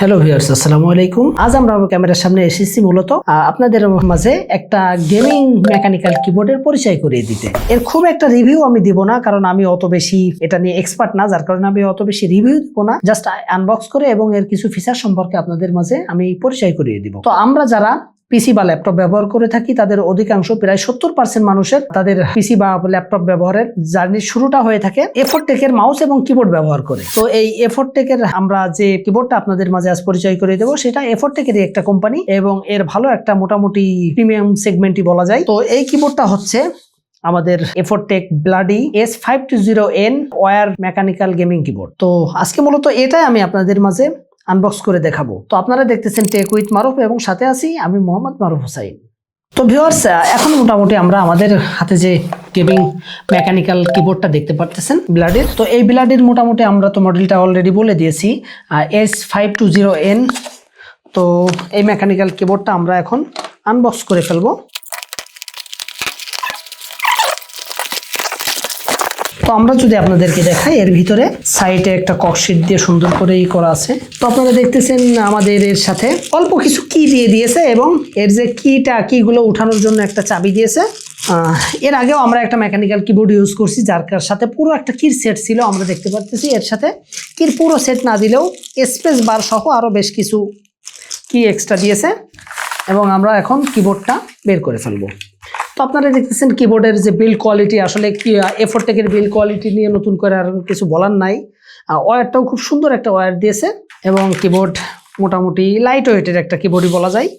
Hello viewers, আসসালামু আলাইকুম। আজ আমরা ক্যামেরার সামনে এসেছি মূলত আপনাদের মাঝে একটা গেমিং মেকানিক্যাল কিবোর্ডের পরিচয় করিয়ে দিতে। এর খুব একটা রিভিউ আমি দিব না, কারণ আমি অত বেশি এটা নিয়ে এক্সপার্ট না, যার কারণে আমি অত বেশি রিভিউ দিব না। জাস্ট আনবক্স করে এবং এর কিছু ফিচার সম্পর্কে আপনাদের মাঝে আমি পরিচয় করিয়ে দিব। তো আমরা যারা পিসি বা ল্যাপটপ ব্যবহার করে থাকি তাদের অধিকাংশ প্রায় 70% মানুষের তাদের পিসি বা ল্যাপটপ ব্যবহারের জার্নির শুরুটা হয়ে থাকে এফোরটেকের মাউস এবং কিবোর্ড ব্যবহার করে। তো এই এফোরটেকের আমরা যে কিবোর্ডটা আপনাদের মাঝে আজ পরিচয় করে দেবো সেটা এফোরটেকেরই একটা কোম্পানি এবং এর ভালো একটা মোটামুটি প্রিমিয়াম সেগমেন্টই বলা যায়। তো এই কিবোর্ডটা হচ্ছে আমাদের এফোরটেক Bloody S520N wire mechanical gaming keyboard. তো আজকে মূলত এটাই আমি আপনাদের মাঝে আনবক্স করে দেখাবো। তো আপনারা দেখতেছেন টেক উইথ মারুফ এবং সাথে আছি আমি মোহাম্মদ মারুফ হোসাইন। তো ভিউয়ার্স, এখন মোটামুটি আমরা আমাদের হাতে যে গেমিং মেকানিক্যাল কিবোর্ডটা দেখতে পারতেছেন ব্লাডির, তো এই ব্লাডির মোটামুটি আমরা তো মডেলটা অলরেডি বলে দিয়েছি S520N। তো এই মেকানিক্যাল কিবোর্ডটা আমরা এখন আনবক্স করে ফেলবো। তো আমরা যদি আপনাদেরকে দেখাই, এর ভিতরে সাইডে একটা ককশিট দিয়ে সুন্দর করে করা আছে। তো আপনারা দেখতেছেন আমাদের এর সাথে অল্প কিছু কি দিয়ে দিয়েছে এবং এর যে কিগুলো উঠানোর জন্য একটা চাবি দিয়েছে। এর আগেও আমরা একটা মেকানিক্যাল কিবোর্ড ইউজ করছি যার সাথে পুরো একটা কির সেট ছিল। আমরা দেখতে পাচ্ছি এর সাথে কির পুরো সেট না দিলেও স্পেস বার সহ আরো বেশ কিছু কি এক্সট্রা দিয়েছে এবং আমরা এখন কিবোর্ডটা বের করে ফেলবো। তো আপনারা দেখতেছেন কিবোর্ডের যে বিল্ড কোয়ালিটি, আসলে এফোরটেকের বিল্ড কোয়ালিটি নিয়ে নতুন করে আর কিছু বলার নাই। ওয়্যারটাও খুব সুন্দর একটা ওয়্যার দিয়েছে এবং কিবোর্ড মোটামুটি লাইট ওয়েটের একটা কিবোর্ডই বলা যায়।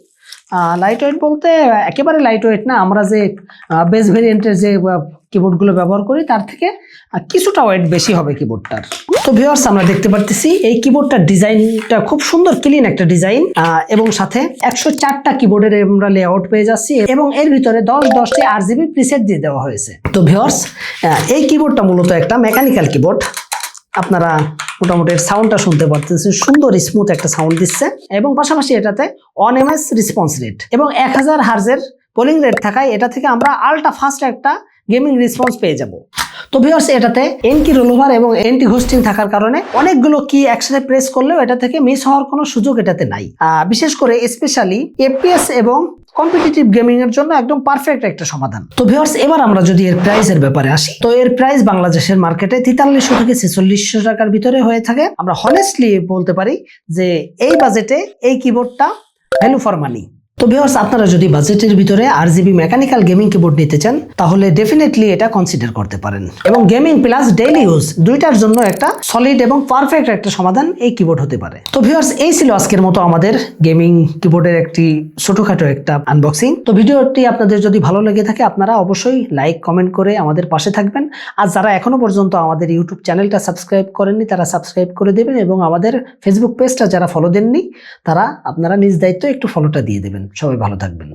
লাইট ওয়েট বলতে একেবারে লাইট ওয়েট না, আমরা যে বেস ভেরিয়েন্টের যে কিবোর্ডগুলো ব্যবহার করি তার থেকে কিছুটা ওয়েট বেশি হবে কিবোর্ডটার। তো ভিউয়ার্স, আমরা দেখতে পারতেছি এই কিবোর্ডটার ডিজাইনটা খুব সুন্দর ক্লিন একটা ডিজাইন এবং সাথে 104টা কিবোর্ডের আমরা লেআউট পেয়ে যাচ্ছি এবং এর ভিতরে 10টি RGB প্রিসেট দিয়ে দেওয়া হয়েছে। তো ভিউয়ার্স, এই কিবোর্ডটা মূলত একটা মেকানিক্যাল কিবোর্ড। আপনারা মোটামুটি সাউন্ডটা শুনতে পারতেছেন, সুন্দর স্মুথ একটা সাউন্ড দিচ্ছে এবং পাশাপাশি এটাতে 1 ms রেসপন্স রেট এবং 1000 হার্জের পোলিং রেট থাকায় এটা থেকে আমরা আল্ট্রা ফাস্ট একটা গেমিং রেসপন্স পেয়ে যাব। তো ভিউয়ার্স, এটাতে এন্টি রোলওভার এবং এন্টি হোস্টিং থাকার কারণে অনেকগুলো কি একসাথে প্রেস করলেও এটা থেকে মিস হওয়ার কোনো সুযোগ এটাতে নাই। বিশেষ করে স্পেশালি FPS এবং কম্পিটিটিভ গেমিং এর জন্য একদম পারফেক্ট একটা সমাধান। তো ভিউয়ার্স, এবার আমরা যদি এর প্রাইসের ব্যাপারে আসি, তো এর প্রাইস বাংলাদেশের মার্কেটে 4300 থেকে 4600 টাকার ভিতরে হয়ে থাকে। আমরা হনেস্টলি বলতে পারি যে এই বাজেটে এই কিবোর্ডটা ভ্যালু ফর মানি। তো ভিউয়ার্স, আপনারা যদি বাজেটের ভিতরে RGB মেকানিক্যাল গেমিং কিবোর্ড নিতে চান তাহলে ডেফিনেটলি এটা কনসিডার করতে পারেন এবং গেমিং প্লাস ডেইলি ইউজ দুইটার জন্য একটা সলিড এবং পারফেক্ট একটা সমাধান এই কিবোর্ড হতে পারে। তো ভিউয়ার্স, এই ছিল আজকের মতো আমাদের গেমিং কিবোর্ডের একটি ছোটখাটো একটা আনবক্সিং। তো ভিডিওটি আপনাদের যদি ভালো লেগে থাকে আপনারা অবশ্যই লাইক কমেন্ট করে আমাদের পাশে থাকবেন। আর যারা এখনো পর্যন্ত আমাদের ইউটিউব চ্যানেলটা সাবস্ক্রাইব করেননি তারা সাবস্ক্রাইব করে দেবেন এবং আমাদের ফেসবুক পেজটা যারা ফলো দেননি তারা আপনারা নিজ দায়িত্ব একটু ফলোটা দিয়ে দেবেন। সবাই ভালো থাকবেন।